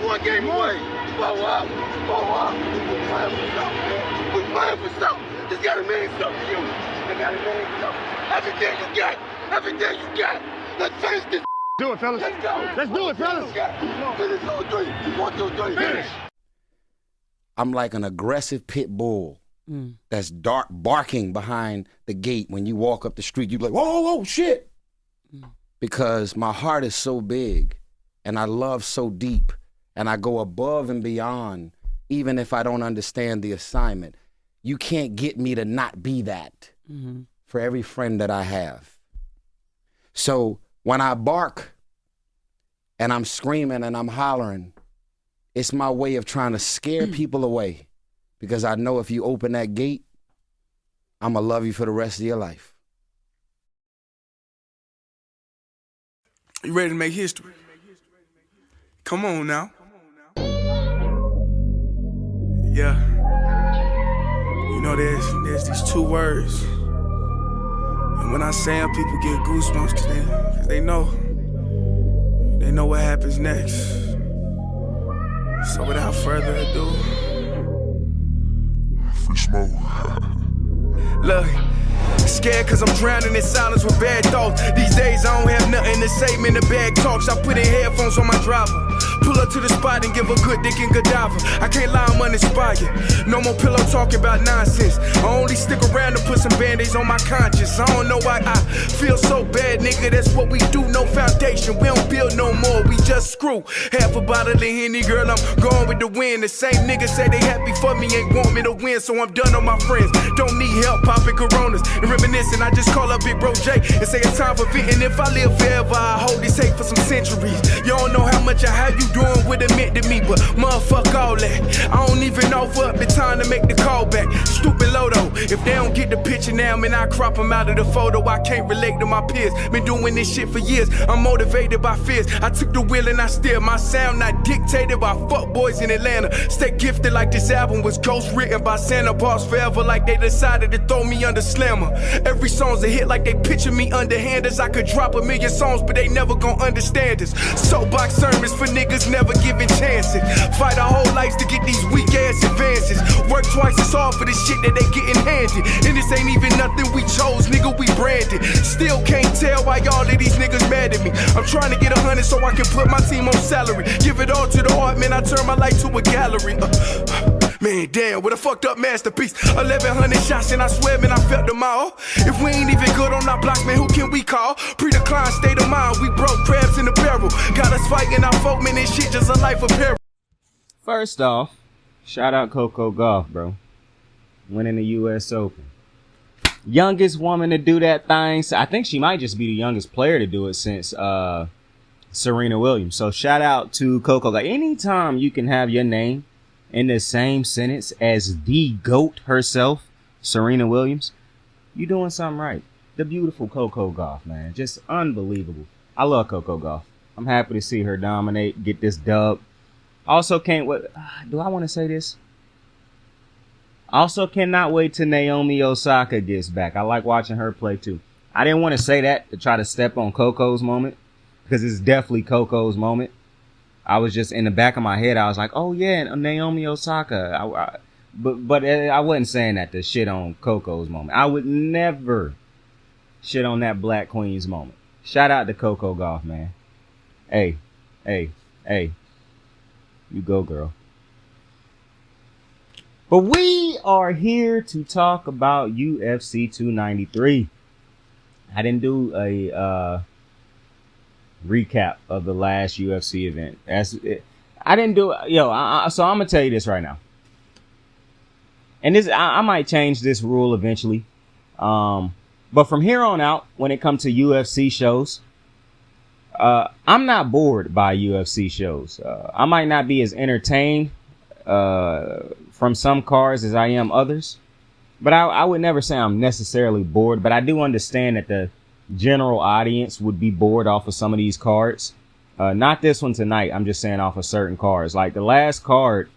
one game away. Blow up. We're playing for something, man. We're playing for something. Just gotta mean something to you. They gotta mean something. Everything you got. Everything you got. Let's finish this. Do it, fellas. Let's go. Let's do it, fellas. Finish 2-3. 1, 2, 3. Finish. I'm like an aggressive pit bull that's barking behind the gate. When you walk up the street, you be like, whoa, shit. Because my heart is so big and I love so deep and I go above and beyond, even if I don't understand the assignment. You can't get me to not be that for every friend that I have. So when I bark and I'm screaming and I'm hollering, it's my way of trying to scare people away, because I know if you open that gate, I'm going to love you for the rest of your life. You ready to make history? Come on now. Yeah. You know, there's these two words. And when I say them, people get goosebumps because they know what happens next. So without further ado, Free smoke. look. Scared cause I'm drowning in silence with bad thoughts. These days I don't have nothing to say, man, the bag talks. I put in headphones on my driver. Pull up to the spot and give a good dick and Godiva. I can't lie, I'm uninspired. No more pillow talking about nonsense. I only stick around to put some band-aids on my conscience. I don't know why I feel so bad, nigga. That's what we do, no foundation. We don't build no more, we just screw. Half a bottle of Henny, girl, I'm going with the wind. The same niggas say they happy for me, ain't want me to win. So I'm done on my friends. Don't need help popping Coronas and reminiscing. I just call up Big Bro J and say it's time for venting. If I live forever, I hold this hate for some centuries. You don't know how much of how you doing would have meant to me, but motherfuck all that. I don't even offer up the time to make the call back. Stupid Lodo. If they don't get the picture now, man, I crop them out of the photo. I can't relate to my peers. Been doing this shit for years. I'm motivated by fears. I took the wheel and I steer. My sound not dictated by fuck boys in Atlanta. Stay gifted like this album was ghost written by Santa Bars forever, like they decided to throw me under Slammer. Every song's a hit like they picture me underhanders. I could drop 1,000,000 songs, but they never gon' understand us. Soapbox sermons for niggas never giving chances. Fight our whole lives to get these weak ass advances. Work twice as hard for the shit that they getting handed. And this ain't even nothing we chose, nigga, we branded. Still can't tell why all of these niggas mad at me. I'm trying to get 100 so I can put my team on salary. Give it all to the art, man, I turn my life to a gallery. Man, damn, what a fucked up masterpiece. 1,100 shots and I swear, man, I felt them all. If we ain't even good on our blocks, man, who can we call? Pre-decline state of mind, we broke crabs in the barrel. Got us fighting our folk, man, this shit just a life of peril. First off, shout out Coco Gauff, bro. Winning the U.S. Open. Youngest woman to do that thing. I think she might just be the youngest player to do it since Serena Williams. So shout out to Coco Gauff. Anytime you can have your name in the same sentence as the GOAT herself, Serena Williams, you doing something right. The beautiful Coco Gauff, man. Just unbelievable. I love Coco Gauff. I'm happy to see her dominate, get this dub. Also can't wait. Do I want to say this? Also cannot wait till Naomi Osaka gets back. I like watching her play too. I didn't want to say that to try to step on Coco's moment, because it's definitely Coco's moment. I was just in the back of my head. I was like, oh yeah, Naomi Osaka. But I wasn't saying that to shit on Coco's moment. I would never shit on that Black Queen's moment. Shout out to Coco Gauff, man. Hey. You go, girl. But we are here to talk about UFC 293. I didn't do a recap of the last UFC event. I didn't do it. So I'm gonna tell you this right now. And this, I might change this rule eventually. But from here on out, when it comes to UFC shows, I'm not bored by UFC shows. I might not be as entertained from some cards as I am others, but I would never say I'm necessarily bored. But I do understand that the general audience would be bored off of some of these cards. Not this one tonight. I'm just saying off of certain cards. Like the last card,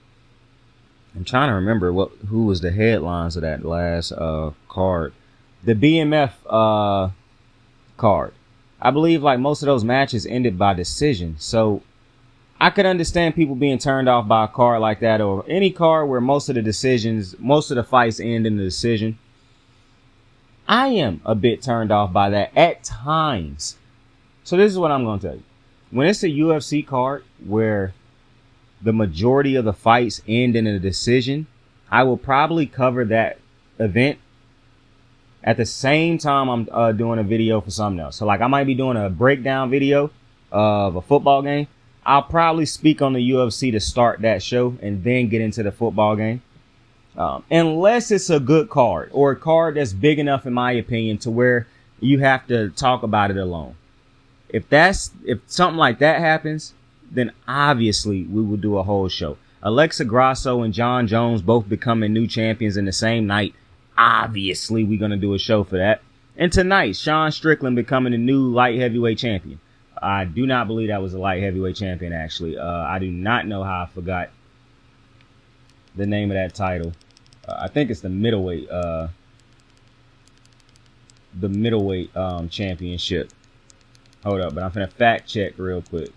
I'm trying to remember who was the headlines of that last card. The BMF card. I believe like most of those matches ended by decision. So I could understand people being turned off by a card like that, or any card where most of the fights end in the decision. I am a bit turned off by that at times. So this is what I'm going to tell you. When it's a UFC card where the majority of the fights end in a decision, I will probably cover that event at the same time I'm doing a video for something else. So like I might be doing a breakdown video of a football game. I'll probably speak on the UFC to start that show and then get into the football game. Unless it's a good card or a card that's big enough, in my opinion, to where you have to talk about it alone. If something like that happens, then obviously we will do a whole show. Alexa Grasso and John Jones both becoming new champions in the same night. Obviously we're going to do a show for that. And tonight, Sean Strickland becoming the new light heavyweight champion. I do not believe that was a light heavyweight champion, actually. I do not know how I forgot the name of that title. I think it's the middleweight championship. Hold up, but I'm finna fact check real quick.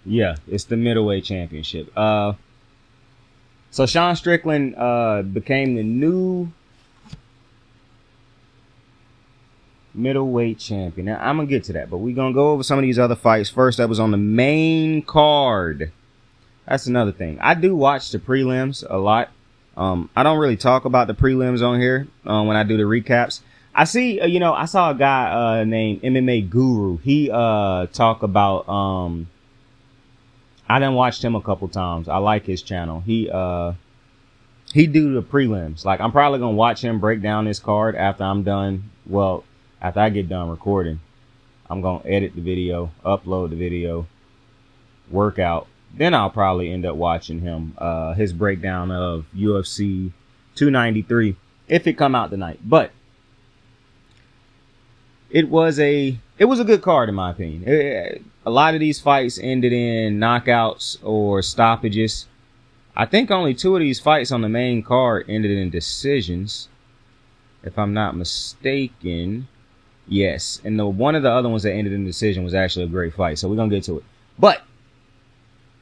Yeah, it's the middleweight championship. So Sean Strickland became the new middleweight champion. Now, I'm going to get to that, but we're going to go over some of these other fights. First, that was on the main card. That's another thing. I do watch the prelims a lot. I don't really talk about the prelims on here when I do the recaps. I see, I saw a guy named MMA Guru. He talk about, I done watched him a couple times. I like his channel. He do the prelims. Like, I'm probably going to watch him break down this card after I'm done. Well, after I get done recording, I'm going to edit the video, upload the video, work out. Then I'll probably end up watching him, his breakdown of UFC 293 if it come out tonight. But it was a good card in my opinion. A lot of these fights ended in knockouts or stoppages. I think only 2 of these fights on the main card ended in decisions, if I'm not mistaken. Yes, and one of the other ones that ended in decision was actually a great fight. So we're gonna get to it. But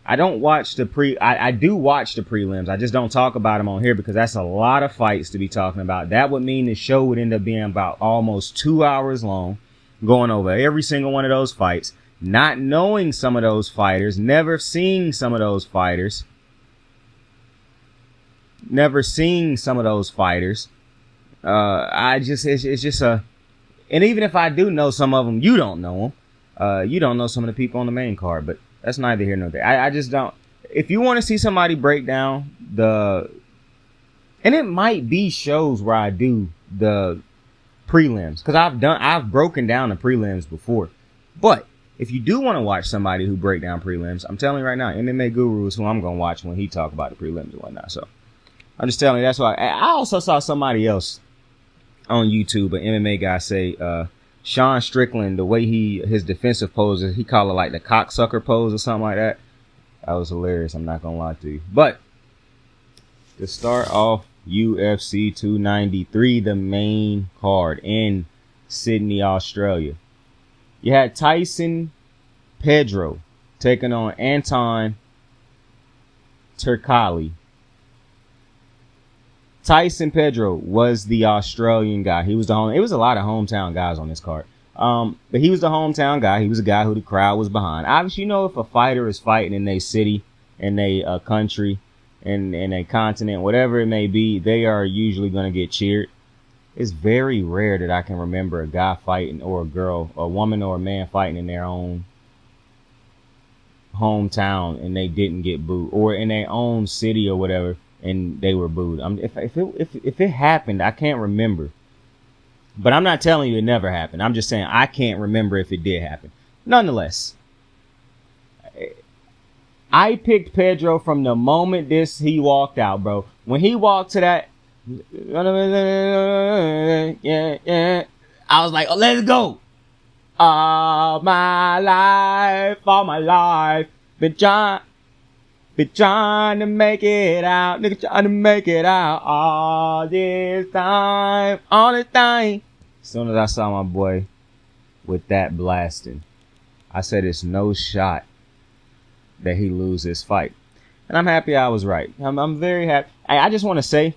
I don't watch I do watch the prelims. I just don't talk about them on here because that's a lot of fights to be talking about. That would mean the show would end up being about almost 2 hours long, going over every single one of those fights, not knowing some of those fighters, never seeing some of those fighters. It's just and even if I do know some of them, you don't know them. You don't know some of the people on the main card, but that's neither here nor there. I just don't. If you want to see somebody break down and it might be shows where I do the prelims, because I've broken down the prelims before. But if you do want to watch somebody who break down prelims, I'm telling you right now, MMA Guru is who I'm gonna watch when he talk about the prelims and whatnot. So I'm just telling you, that's why. I also saw somebody else on YouTube, an MMA guy, say Sean Strickland, the way his defensive poses, he called it like the cocksucker pose or something like that. That was hilarious. I'm not gonna lie to you. But to start off UFC 293, the main card in Sydney, Australia, you had Tyson Pedro taking on Anton Turkalj. Tyson Pedro was the Australian guy. It was a lot of hometown guys on this card. But he was the hometown guy. He was a guy who the crowd was behind. Obviously, if a fighter is fighting in a city, in a country, in a continent, whatever it may be, they are usually going to get cheered. It's very rare that I can remember a guy fighting, or a woman or a man fighting in their own hometown and they didn't get booed, or in their own city or whatever and they were booed. If it happened, I can't remember. But I'm not telling you it never happened. I'm just saying I can't remember if it did happen. Nonetheless, I picked Pedro from the moment he walked out, bro. When he walked to that, yeah, I was like, oh, let's go. All my life, but John. Been trying to make it out, nigga, trying to make it out all this time, all the time. As soon as I saw my boy with that blasting, I said it's no shot that he lose this fight. And I'm happy I was right. I'm very happy. I just want to say,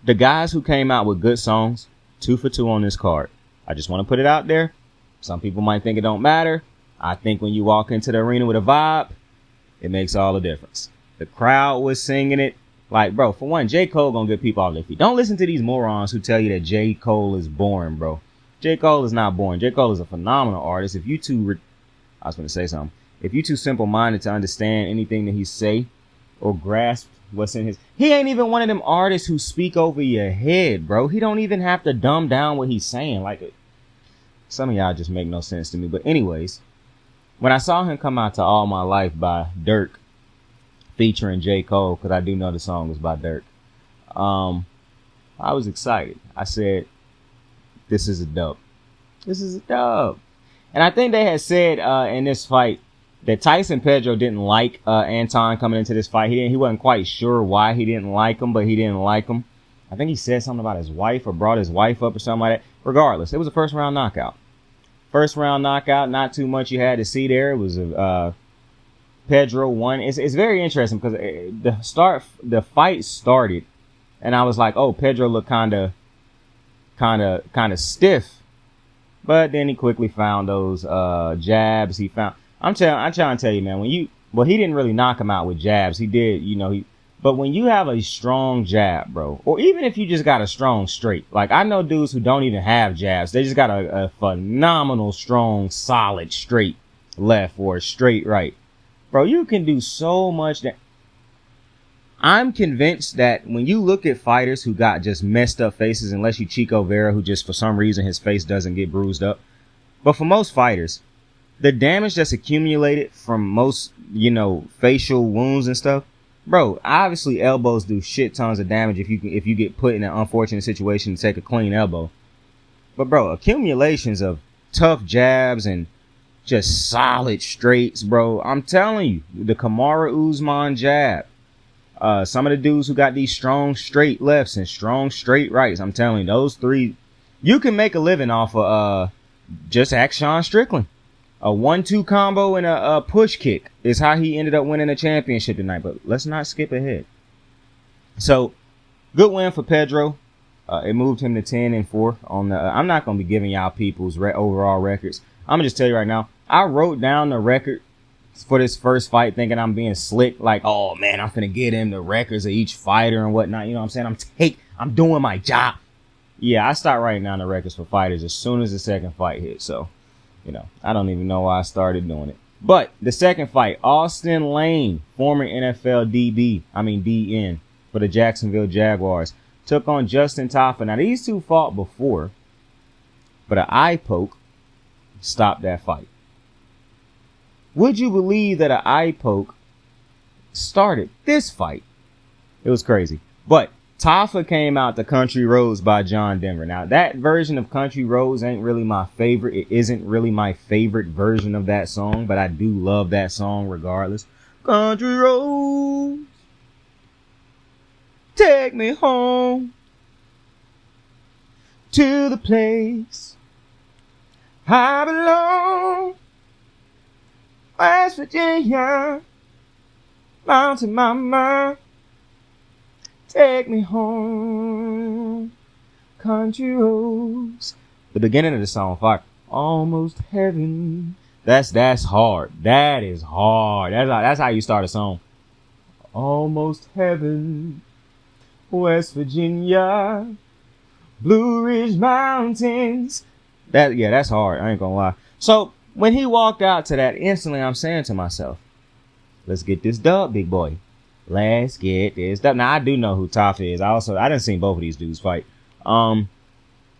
the guys who came out with good songs, 2 for 2 on this card. I just want to put it out there. Some people might think it don't matter. I think when you walk into the arena with a vibe, it makes all the difference. The crowd was singing it. Like, bro, for one, J. Cole gonna get people off their feet. Don't listen to these morons who tell you that J. Cole is boring, bro. J. Cole is not boring. J. Cole is a phenomenal artist. If you two, I was gonna say something. If you too simple-minded to understand anything that he say or grasp what's in his, he ain't even one of them artists who speak over your head, bro. He don't even have to dumb down what he's saying. Like, some of y'all just make no sense to me. But anyways, when I saw him come out to All My Life by Dirk featuring J. Cole, because I do know the song was by Dirk, I was excited. I said, this is a dub. This is a dub. And I think they had said in this fight that Tyson Pedro didn't like Anton coming into this fight. He wasn't quite sure why he didn't like him, but he didn't like him. I think he said something about his wife or brought his wife up or something like that. Regardless, it was a first round knockout. First round knockout, not too much you had to see there. It was Pedro won. It's very interesting because the fight started, and I was like, oh, Pedro looked kind of stiff, but then he quickly found those jabs. I'm trying to tell you, man. He didn't really knock him out with jabs. He did, but when you have a strong jab, bro, or even if you just got a strong straight, like I know dudes who don't even have jabs. They just got a phenomenal, strong, solid straight left or straight right. Bro, you can do so much. I'm convinced that when you look at fighters who got just messed up faces, unless you Chico Vera, who just for some reason his face doesn't get bruised up. But for most fighters, the damage that's accumulated from most, facial wounds and stuff, bro, obviously elbows do shit tons of damage if you get put in an unfortunate situation to take a clean elbow. But bro, accumulations of tough jabs and just solid straights, bro. I'm telling you, the Kamaru Usman jab. Some of the dudes who got these strong straight lefts and strong straight rights, I'm telling you, those three, you can make a living off of just ask Sean Strickland. A 1-2 combo and a push kick is how he ended up winning a championship tonight. But let's not skip ahead. So, good win for Pedro. It moved him to 10-4 on the. I'm not gonna be giving y'all people's overall records. I'm gonna just tell you right now. I wrote down the record for this first fight, thinking I'm being slick. Like, oh man, I'm finna get him the records of each fighter and whatnot. You know what I'm saying? I'm doing my job. Yeah, I start writing down the records for fighters as soon as the second fight hit. So, I don't even know why I started doing it. But the second fight, Austin Lane, former NFL DN for the Jacksonville Jaguars, took on Justin Taffa. Now, these two fought before, but an eye poke stopped that fight. Would you believe that an eye poke started this fight? It was crazy. But Taffa came out to Country Roads by John Denver. Now, that version of Country Roads ain't really my favorite. It isn't really my favorite version of that song, but I do love that song regardless. Country Roads, take me home to the place I belong. West Virginia, Mountain Mama, take me home, country roads. The beginning of the song, fire. Almost heaven. That's hard. That is hard. That's how you start a song. Almost heaven, West Virginia, Blue Ridge Mountains. That's hard. I ain't gonna lie. So when he walked out to that, instantly I'm saying to myself, let's get this dub, big boy. Let's get this dub. Now I do know who Taffa is. I didn't see both of these dudes fight. I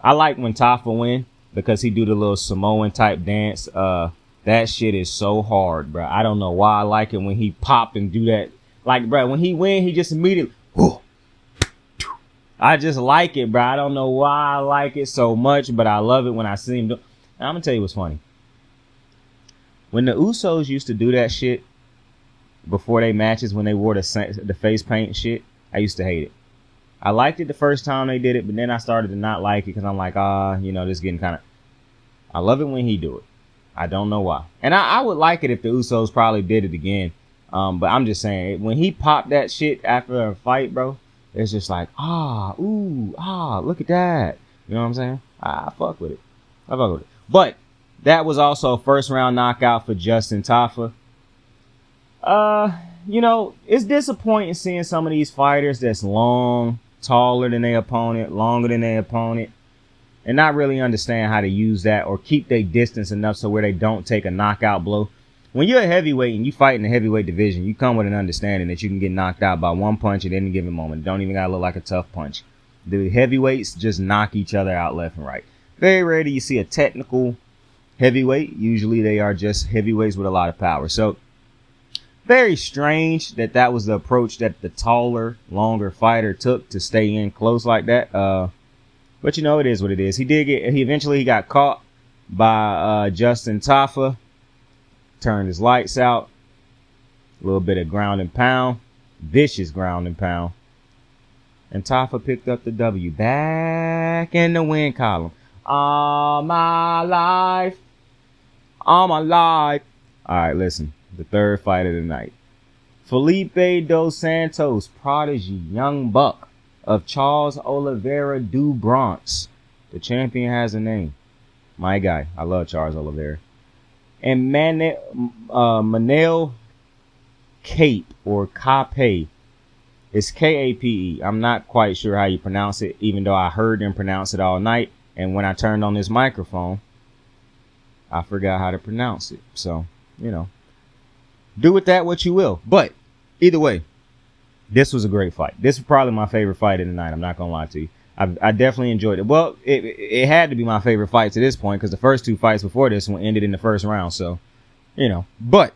like when Taffa win because he do the little Samoan type dance. That shit is so hard, bro. I don't know why I like it when he pop and do that. Like, bro, when he win, he just immediately, whoo. I just like it, bro. I don't know why I like it so much, but I love it when I see him do. Now, I'm gonna tell you what's funny. When the Usos used to do that shit, before they matches when they wore the face paint shit. I used to hate it. I liked it the first time they did it, but then I started to not like it because I'm like, this is getting kind of. I love it when he do it. I don't know why. And I would like it if the Usos probably did it again. But I'm just saying, when he popped that shit after a fight, bro, it's just like, look at that. You know what I'm saying? I fuck with it. But that was also a first round knockout for Justin Tafa. It's disappointing seeing some of these fighters that's long, taller than their opponent, longer than their opponent, and not really understand how to use that or keep their distance enough so where they don't take a knockout blow. When you're a heavyweight and you fight in the heavyweight division, you come with an understanding that you can get knocked out by one punch at any given moment. It don't even gotta look like a tough punch. The heavyweights just knock each other out left and right. Very rare do you see a technical heavyweight. Usually they are just heavyweights with a lot of power. So very strange that was the approach that the taller, longer fighter took to stay in close like that. But it is what it is. He eventually got caught by Justin Tafa. Turned his lights out. A little bit of ground and pound. Vicious ground and pound. And Tafa picked up the W. Back in the win column. All my life. Alright, listen. The third fight of the night. Felipe Dos Santos, prodigy, young buck of Charles Oliveira do Bronx. The champion has a name. My guy. I love Charles Oliveira. And Manel Cape or Kape. It's Kape. I'm not quite sure how you pronounce it, even though I heard them pronounce it all night. And when I turned on this microphone, I forgot how to pronounce it. So, do with that what you will. But either way, this was a great fight. This was probably my favorite fight of the night. I'm not going to lie to you. I definitely enjoyed it. Well, it had to be my favorite fight to this point because the first two fights before this one ended in the first round. So, but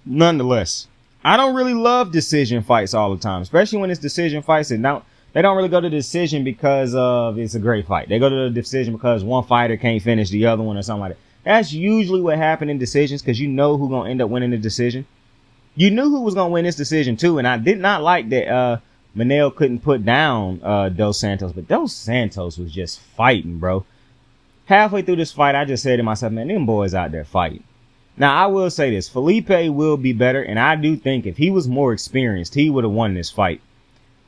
nonetheless, I don't really love decision fights all the time, especially when it's decision fights. And they don't really go to decision because it's a great fight. They go to the decision because one fighter can't finish the other one or something like that. That's usually what happened in decisions because you know who's going to end up winning the decision. You knew who was going to win this decision too. And I did not like that Manel couldn't put down Dos Santos, but Dos Santos was just fighting, bro. Halfway through this fight, I just said to myself, man, them boys out there fighting. Now, I will say this. Felipe will be better, and I do think if he was more experienced, he would have won this fight.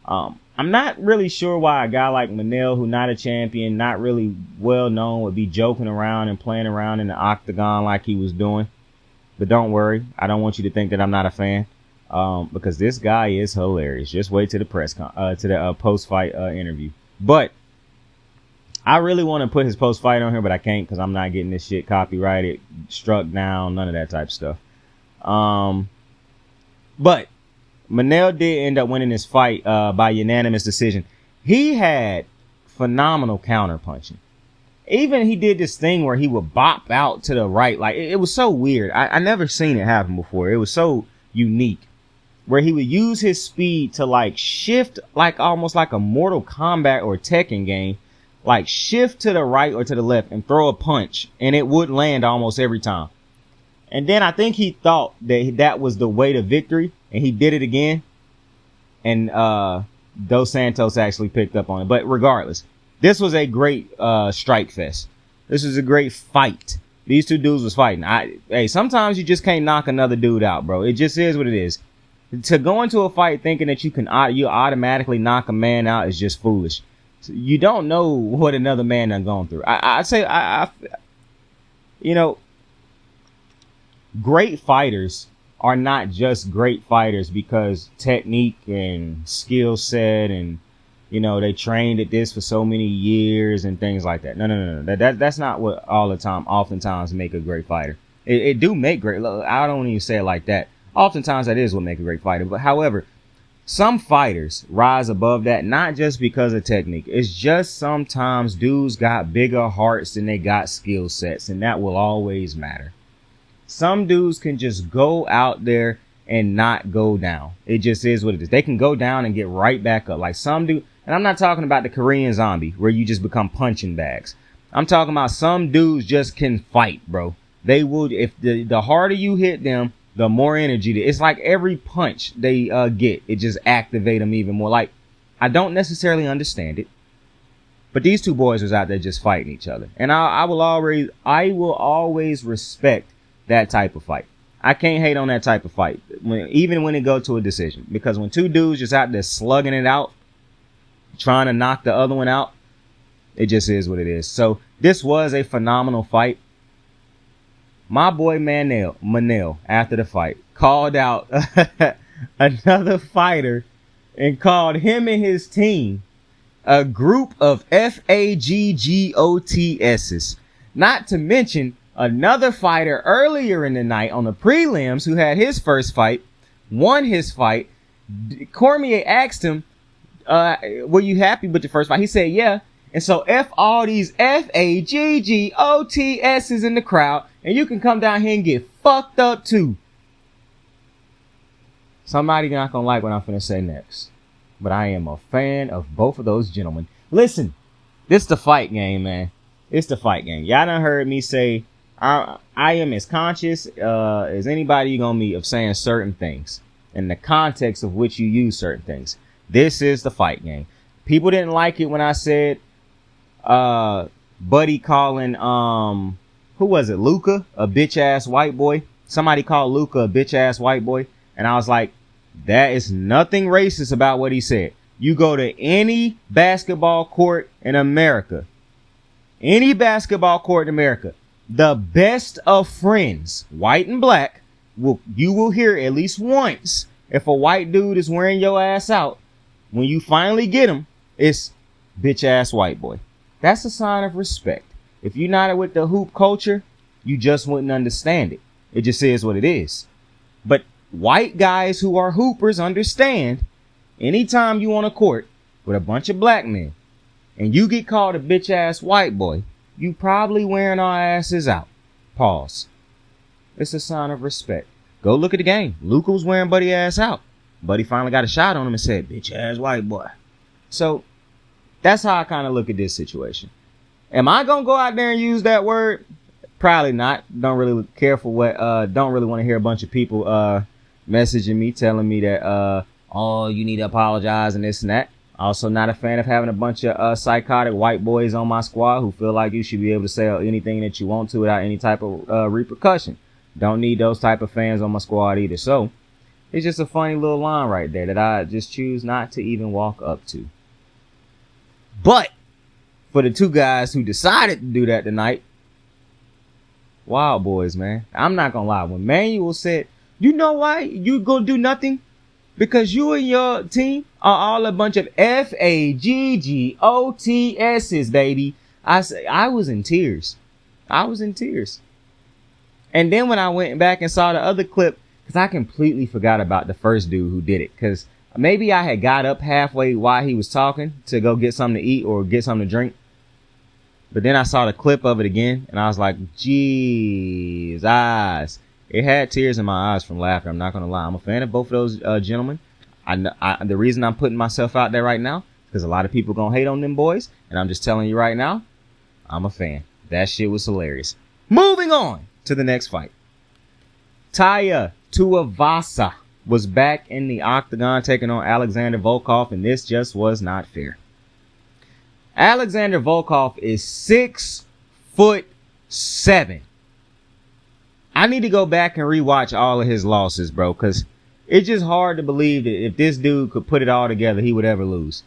I'm not really sure why a guy like Manel, who not a champion, not really well known, would be joking around and playing around in the octagon like he was doing. But don't worry. I don't want you to think that I'm not a fan. Because this guy is hilarious. Just wait to the post-fight interview. But I really want to put his post-fight on here, but I can't because I'm not getting this shit copyrighted, struck down, none of that type of stuff. But Manel did end up winning this fight by unanimous decision. He had phenomenal counter punching. Even he did this thing where he would bop out to the right. Like it was so weird. I never seen it happen before. It was so unique. Where he would use his speed to like shift like almost like a Mortal Kombat or Tekken game, like shift to the right or to the left and throw a punch and it would land almost every time. And then I think he thought that was the way to victory and he did it again. And Dos Santos actually picked up on it. But regardless, this was a great strike fest. This was a great fight. These two dudes was fighting. Hey, sometimes you just can't knock another dude out, bro. It just is what it is. To go into a fight thinking that you automatically knock a man out is just foolish. You don't know what another man done gone through. I'd say, great fighters are not just great fighters because technique and skill set and, they trained at this for so many years and things like that. No. That's not what oftentimes make a great fighter. It do make great. I don't even say it like that. Oftentimes that is what makes a great fighter. But however, some fighters rise above that, not just because of technique. It's just sometimes dudes got bigger hearts than they got skill sets, and that will always matter. Some dudes can just go out there and not go down. It just is what it is. They can go down and get right back up. Like some dude, and I'm not talking about the Korean Zombie where you just become punching bags. I'm talking about some dudes just can fight, bro. They will, if the harder you hit them, the more energy. It's like every punch they get, it just activate them even more. Like, I don't necessarily understand it, but these two boys was out there just fighting each other. And I will always respect that type of fight. I can't hate on that type of fight, even when it go to a decision. Because when two dudes just out there slugging it out, trying to knock the other one out, it just is what it is. So this was a phenomenal fight. My boy Manel, after the fight, called out another fighter and called him and his team a group of FAGGOTSs. Not to mention another fighter earlier in the night on the prelims who had his first fight, won his fight. Cormier asked him, were you happy with the first fight? He said, yeah. And so F all these FAGGOTSs in the crowd, and you can come down here and get fucked up too. Somebody not gonna like what I'm finna say next, but I am a fan of both of those gentlemen. Listen, this the fight game, man. It's the fight game. Y'all done heard me say I am as conscious as anybody you gonna meet of saying certain things in the context of which you use certain things. This is the fight game. People didn't like it when I said Buddy calling who was it, Luka, a bitch ass white boy. Somebody called Luka a bitch ass white boy, and I was like, that is nothing racist about what he said. You go to any basketball court in America, the best of friends, white and black, you will hear at least once if a white dude is wearing your ass out. When you finally get him, it's bitch ass white boy. That's a sign of respect. If you're not with the hoop culture, you just wouldn't understand it. It just is what it is. But white guys who are hoopers understand anytime you on a court with a bunch of black men and you get called a bitch ass white boy, you probably wearing our asses out. Pause. It's a sign of respect. Go look at the game. Luka was wearing Buddy ass out. Buddy finally got a shot on him and said, bitch ass white boy. So that's how I kind of look at this situation. Am I going to go out there and use that word? Probably not. Don't really care for what, don't really want to hear a bunch of people, messaging me, telling me that, oh, you need to apologize and this and that. Also not a fan of having a bunch of, psychotic white boys on my squad who feel like you should be able to say anything that you want to without any type of, repercussion. Don't need those type of fans on my squad either. So it's just a funny little line right there that I just choose not to even walk up to. But for the two guys who decided to do that tonight, wild boys, man. I'm not gonna lie. When Manuel said, you know why you gonna do nothing? Because you and your team are all a bunch of FAGGOTSs, baby. I was in tears. And then when I went back and saw the other clip, because I completely forgot about the first dude who did it. Because maybe I had got up halfway while he was talking to go get something to eat or get something to drink. But then I saw the clip of it again, and I was like, geez, eyes. It had tears in my eyes from laughter. I'm not going to lie. I'm a fan of both of those gentlemen. The reason I'm putting myself out there right now is because a lot of people going to hate on them boys. And I'm just telling you right now, I'm a fan. That shit was hilarious. Moving on to the next fight. Taya Tuivasa was back in the octagon taking on Alexander Volkov, and this just was not fair. Alexander Volkov is 6'7". I need to go back and rewatch all of his losses, bro, because it's just hard to believe that if this dude could put it all together, he would ever lose.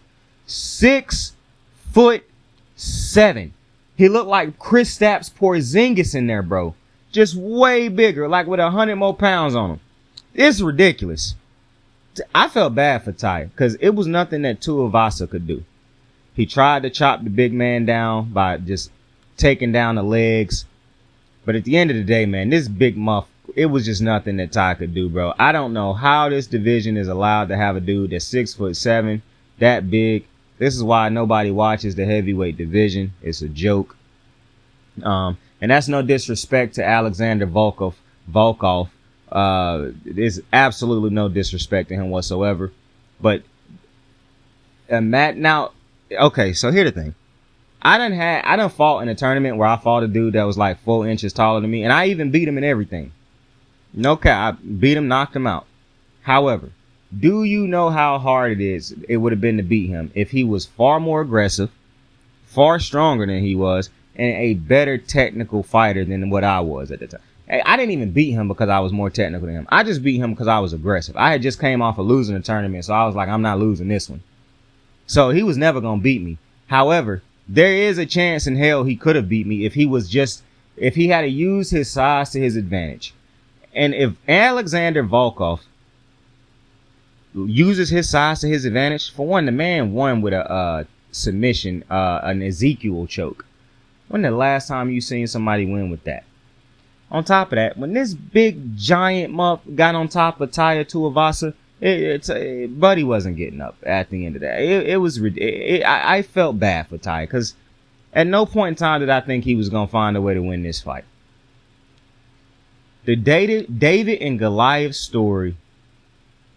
6'7". He looked like Kristaps Porzingis in there, bro. Just way bigger, like with 100 more pounds on him. It's ridiculous. I felt bad for Ty because it was nothing that Tuivasa could do. He tried to chop the big man down by just taking down the legs. But at the end of the day, man, this big muff, it was just nothing that Ty could do, bro. I don't know how this division is allowed to have a dude that's 6'7", that big. This is why nobody watches the heavyweight division. It's a joke. And that's no disrespect to Alexander Volkov. There's absolutely no disrespect to him whatsoever. But Matt, now, okay, so here's the thing. I done fought in a tournament where I fought a dude that was like 4 inches taller than me, and I even beat him in everything. No cap. I beat him, knocked him out. However, do you know how hard it would have been to beat him if he was far more aggressive, far stronger than he was, and a better technical fighter than what I was at the time? I didn't even beat him because I was more technical than him. I just beat him because I was aggressive. I had just came off of losing a tournament, so I was like, I'm not losing this one. So he was never going to beat me. However, there is a chance in hell he could have beat me if he had to use his size to his advantage. And if Alexander Volkov uses his size to his advantage, for one, the man won with a submission, an Ezekiel choke. When the last time you seen somebody win with that? On top of that, when this big giant muff got on top of Taya Tuivasa, Buddy wasn't getting up at the end of that. It was ridiculous. I felt bad for Taya because at no point in time did I think he was going to find a way to win this fight. The David and Goliath story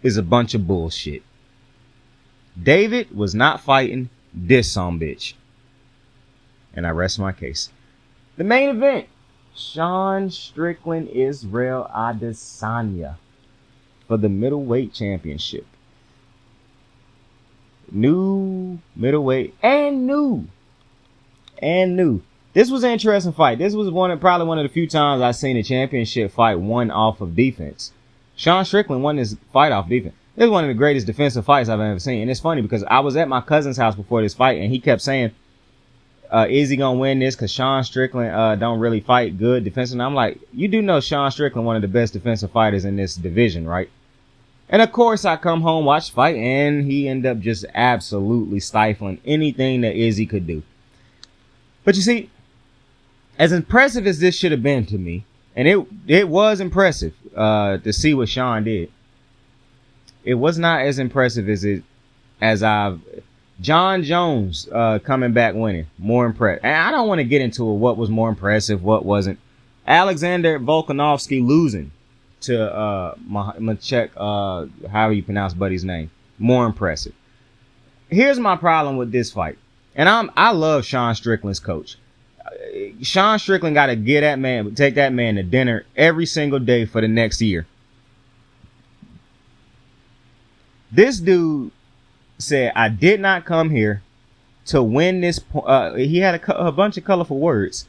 is a bunch of bullshit. David was not fighting this bitch. And I rest my case. The main event. Sean Strickland, Israel Adesanya for the middleweight championship. New middleweight and new. This was an interesting fight. This was probably one of the few times I've seen a championship fight won off of defense. Sean Strickland won this fight off defense. This is one of the greatest defensive fights I've ever seen. And it's funny because I was at my cousin's house before this fight and he kept saying, is he gonna win this? Because Sean Strickland don't really fight good defensively. I'm like, you do know Sean Strickland, one of the best defensive fighters in this division, right? And of course, I come home, watch the fight, and he ended up just absolutely stifling anything that Izzy could do. But you see, as impressive as this should have been to me, and it was impressive to see what Sean did, it was not as impressive as John Jones coming back winning. More impressive. And I don't want to get into what was more impressive, what wasn't. Alexander Volkanovski losing to Machek, however you pronounce Buddy's name. More impressive. Here's my problem with this fight. And I love Sean Strickland's coach. Sean Strickland got to take that man to dinner every single day for the next year. This dude said, I did not come here to win this. He had a bunch of colorful words.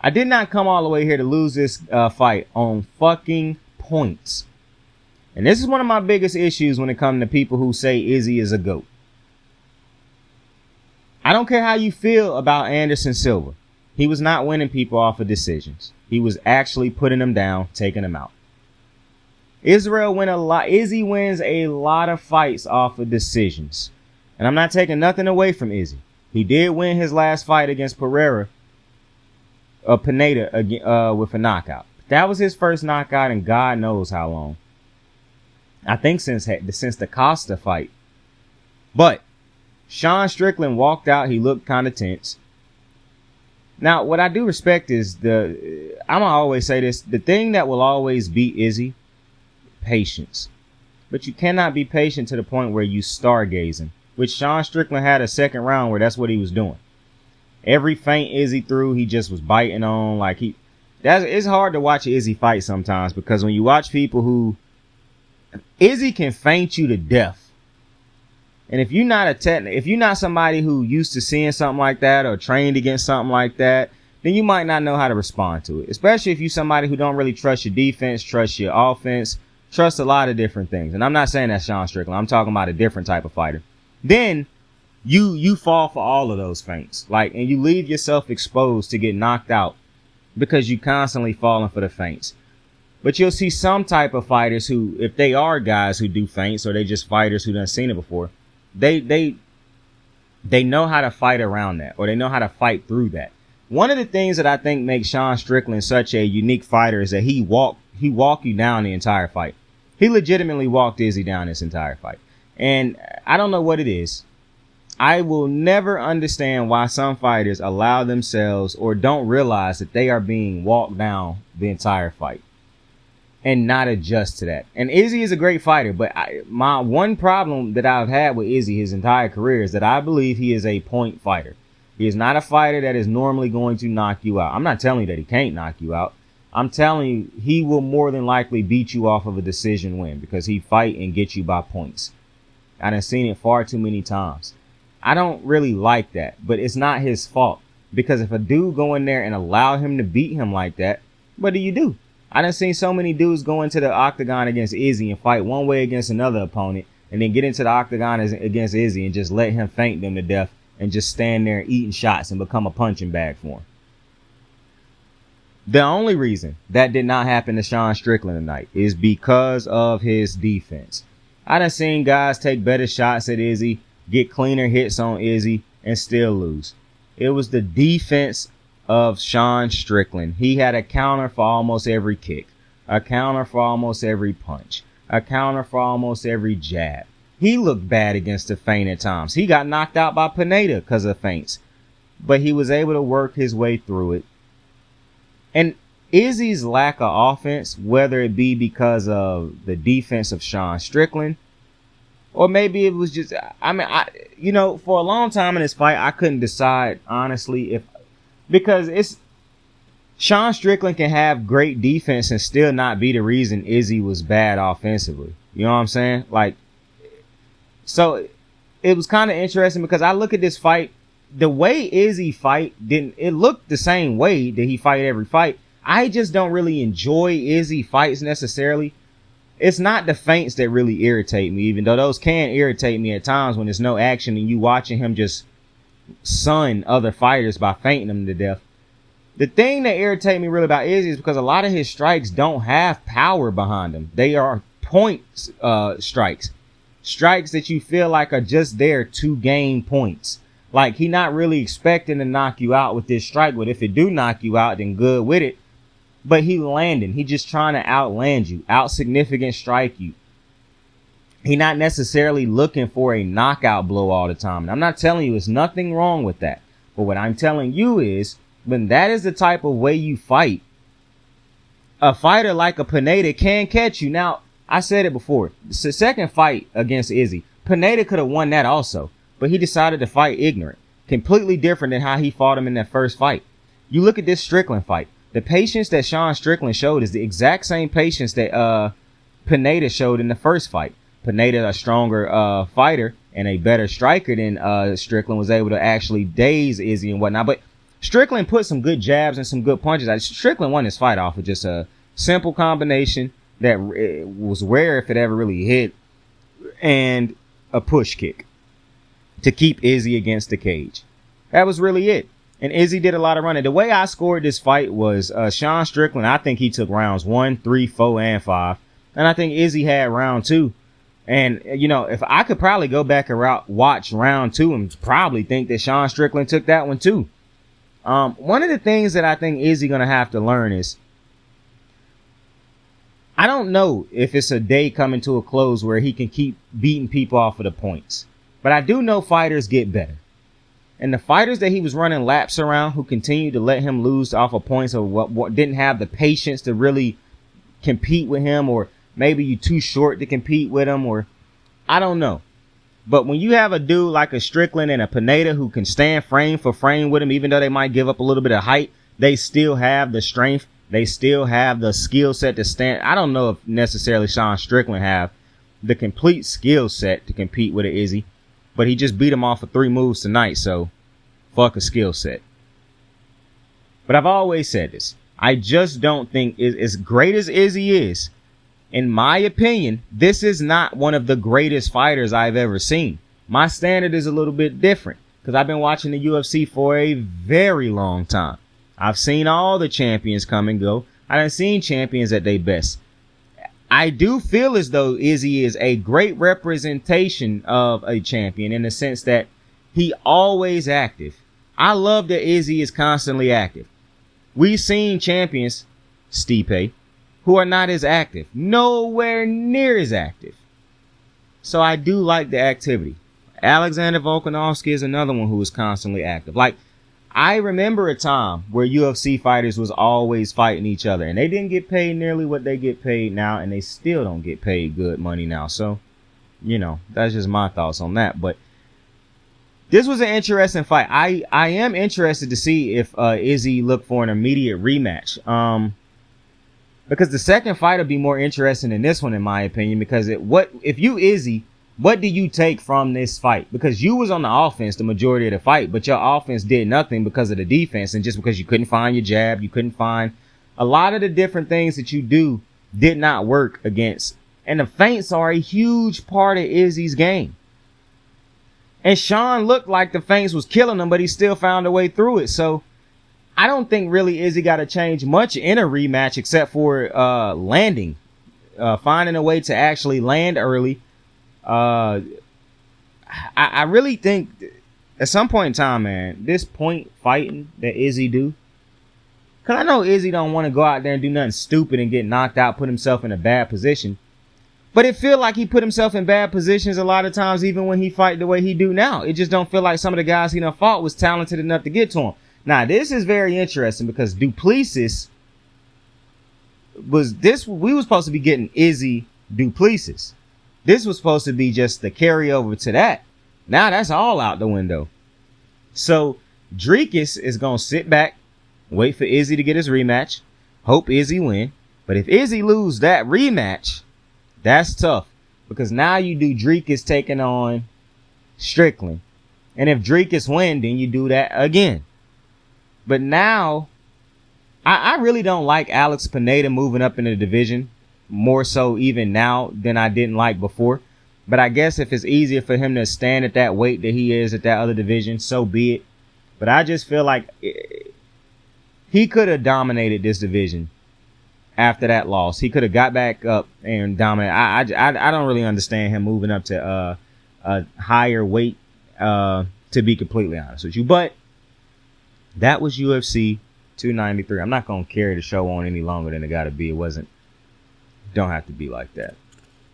I did not come all the way here to lose this fight on fucking points. And this is one of my biggest issues when it comes to people who say Izzy is a GOAT. I don't care how you feel about Anderson Silva. He was not winning people off of decisions. He was actually putting them down, taking them out. Izzy wins a lot of fights off of decisions. And I'm not taking nothing away from Izzy. He did win his last fight against Pineda with a knockout. That was his first knockout in God knows how long. I think since the Costa fight. But Sean Strickland walked out. He looked kind of tense. Now, what I do respect is I'm going to always say this. The thing that will always beat Izzy, patience. But you cannot be patient to the point where you stargazing. Which Sean Strickland had a second round where that's what he was doing. Every feint Izzy threw, he just was biting on. It's hard to watch Izzy fight sometimes because when you watch people Izzy can feint you to death. And if you're not somebody who used to seeing something like that or trained against something like that, then you might not know how to respond to it. Especially if you're somebody who don't really trust your defense, trust your offense, trust a lot of different things. And I'm not saying that's Sean Strickland. I'm talking about a different type of fighter. Then you fall for all of those feints. And you leave yourself exposed to get knocked out because you constantly falling for the feints. But you'll see some type of fighters who, if they are guys who do feints or they just fighters who done seen it before, they know how to fight around that, or they know how to fight through that. One of the things that I think makes Sean Strickland such a unique fighter is that he walked you down the entire fight. He legitimately walked Izzy down this entire fight. And I don't know what it is. I will never understand why some fighters allow themselves or don't realize that they are being walked down the entire fight and not adjust to that. And Izzy is a great fighter, but my one problem that I've had with Izzy his entire career is that I believe he is a point fighter. He is not a fighter that is normally going to knock you out. I'm not telling you that he can't knock you out. I'm telling you, he will more than likely beat you off of a decision win because he fight and get you by points. I done seen it far too many times. I don't really like that, but it's not his fault. Because if a dude go in there and allow him to beat him like that, what do? I done seen so many dudes go into the octagon against Izzy and fight one way against another opponent and then get into the octagon against Izzy and just let him faint them to death and just stand there eating shots and become a punching bag for him. The only reason that did not happen to Sean Strickland tonight is because of his defense. I done seen guys take better shots at Izzy, get cleaner hits on Izzy, and still lose. It was the defense of Sean Strickland. He had a counter for almost every kick, a counter for almost every punch, a counter for almost every jab. He looked bad against the feint at times. He got knocked out by Pineda because of feints, but he was able to work his way through it. And Izzy's lack of offense, whether it be because of the defense of Sean Strickland, or maybe it was just, for a long time in this fight, I couldn't decide, honestly, because it's, Sean Strickland can have great defense and still not be the reason Izzy was bad offensively. You know what I'm saying? So it was kind of interesting because I look at this fight, the way Izzy fight it looked the same way that he fight every fight. I just don't really enjoy Izzy fights necessarily. It's not the feints that really irritate me, even though those can irritate me at times when there's no action and you watching him just sun other fighters by feinting them to death. The thing that irritates me really about Izzy is because a lot of his strikes don't have power behind them. They are point strikes. Strikes that you feel like are just there to gain points. Like, he not really expecting to knock you out with this strike, but if it do knock you out, then good with it. But he landing. He just trying to outland you, out significant strike you. He not necessarily looking for a knockout blow all the time. And I'm not telling you there's nothing wrong with that. But what I'm telling you is, when that is the type of way you fight, a fighter like a Pineda can catch you. Now, I said it before. It's the second fight against Izzy. Pineda could have won that also. But he decided to fight ignorant. Completely different than how he fought him in that first fight. You look at this Strickland fight. The patience that Sean Strickland showed is the exact same patience that Pineda showed in the first fight. Pineda, a stronger fighter and a better striker than Strickland, was able to actually daze Izzy and whatnot. But Strickland put some good jabs and some good punches. Strickland won this fight off with just a simple combination that was rare if it ever really hit, and a push kick to keep Izzy against the cage. That was really it. And Izzy did a lot of running. The way I scored this fight was Sean Strickland, I think he took rounds 1, 3, 4, and 5. And I think Izzy had round 2. And, if I could probably go back and watch round 2 and probably think that Sean Strickland took that one too. One of the things that I think Izzy going to have to learn is, I don't know if it's a day coming to a close where he can keep beating people off of the points. But I do know fighters get better. And the fighters that he was running laps around who continued to let him lose off of points, or what didn't have the patience to really compete with him, or maybe you too short to compete with him, or I don't know. But when you have a dude like a Strickland and a Pineda who can stand frame for frame with him, even though they might give up a little bit of height, they still have the strength. They still have the skill set to stand. I don't know if necessarily Sean Strickland have the complete skill set to compete with an Izzy. But he just beat him off of 3 moves tonight, so fuck a skill set. But I've always said this. I just don't think, as great as Izzy is, in my opinion, this is not one of the greatest fighters I've ever seen. My standard is a little bit different because I've been watching the UFC for a very long time. I've seen all the champions come and go. I done seen champions at their best. I do feel as though Izzy is a great representation of a champion in the sense that he always active. I love that Izzy is constantly active. We've seen champions, Stipe, who are not as active. Nowhere near as active. So I do like the activity. Alexander Volkanovski is another one who is constantly active. I remember a time where UFC fighters was always fighting each other and they didn't get paid nearly what they get paid now, and they still don't get paid good money now. So, that's just my thoughts on that. But this was an interesting fight. I am interested to see if Izzy looked for an immediate rematch. Because the second fight will be more interesting than this one, in my opinion, because if you Izzy, what do you take from this fight? Because you was on the offense the majority of the fight, but your offense did nothing because of the defense, and just because you couldn't find your jab, you couldn't find a lot of the different things that you do did not work against. And the feints are a huge part of Izzy's game. And Sean looked like the feints was killing him, but he still found a way through it. So I don't think really Izzy got to change much in a rematch except for landing, finding a way to actually land early. I really think at some point in time, man, this point fighting that Izzy do, because I know Izzy don't want to go out there and do nothing stupid and get knocked out, put himself in a bad position. But it feel like he put himself in bad positions a lot of times, even when he fight the way he do now. It just don't feel like some of the guys he done fought was talented enough to get to him. Now, this is very interesting because Duplessis we was supposed to be getting Izzy Duplessis. This was supposed to be just the carryover to that. Now that's all out the window. So Dricus is going to sit back, wait for Izzy to get his rematch, hope Izzy win. But if Izzy lose that rematch, that's tough, because now you do Dricus taking on Strickland. And if Dricus win, then you do that again. But now, I really don't like Alex Pineda moving up in the division, more so even now than I didn't like before. But I guess if it's easier for him to stand at that weight that he is at that other division, so be it. But I just feel like he could have dominated this division. After that loss, he could have got back up and dominated. I don't really understand him moving up to a higher weight, to be completely honest with you. But that was UFC 293. I'm not going to carry the show on any longer than it got to be. Don't have to be like that.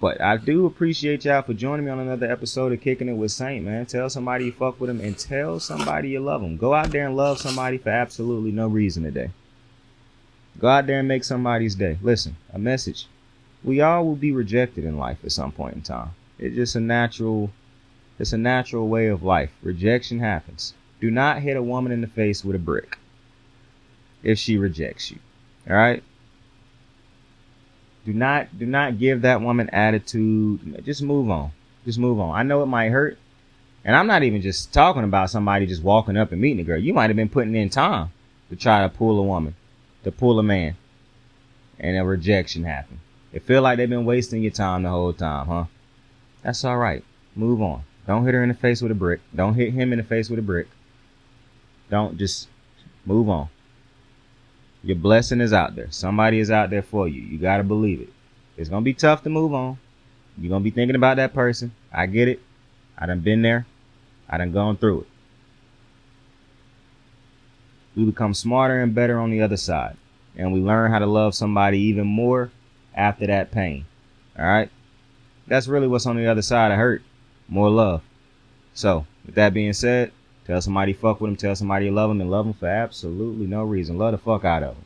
But I do appreciate y'all for joining me on another episode of Kicking It with Saint, man. Tell somebody you fuck with them and tell somebody you love them. Go out there and love somebody for absolutely no reason today. Go out there and make somebody's day. Listen, a message. We all will be rejected in life at some point in time. It's just a natural way of life. Rejection happens. Do not hit a woman in the face with a brick if she rejects you. All right? Do not give that woman attitude. Just move on. Just move on. I know it might hurt. And I'm not even just talking about somebody just walking up and meeting a girl. You might have been putting in time to try to pull a woman. To pull a man, and a rejection happened. It feel like they've been wasting your time the whole time, huh? That's all right. Move on. Don't hit her in the face with a brick. Don't hit him in the face with a brick. Don't, just move on. Your blessing is out there. Somebody is out there for you. You got to believe it. It's going to be tough to move on. You're going to be thinking about that person. I get it. I done been there. I done gone through it. We become smarter and better on the other side. And we learn how to love somebody even more after that pain. All right? That's really what's on the other side of hurt. More love. So, with that being said, tell somebody you fuck with them. Tell somebody you love them, and love them for absolutely no reason. Love the fuck out of them.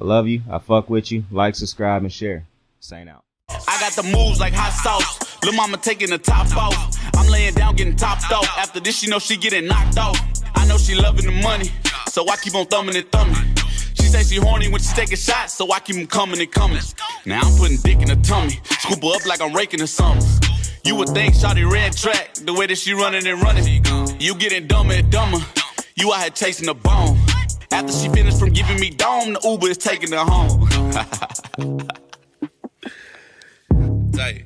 I love you. I fuck with you. Like, subscribe, and share. Saint out. I got the moves like hot sauce. Lil' mama taking the top off. I'm laying down getting topped off. After this, she know she getting knocked off. I know she loving the money, so I keep on thumbing and thumbing. She say she horny when she taking shots, so I keep them coming and coming. Now I'm putting dick in her tummy, scoop her up like I'm raking her something. You would think shawty red track, the way that she running and running. You getting dumber and dumber, you out here chasing the bone. After she finished from giving me dome, the Uber is taking her home. Tight.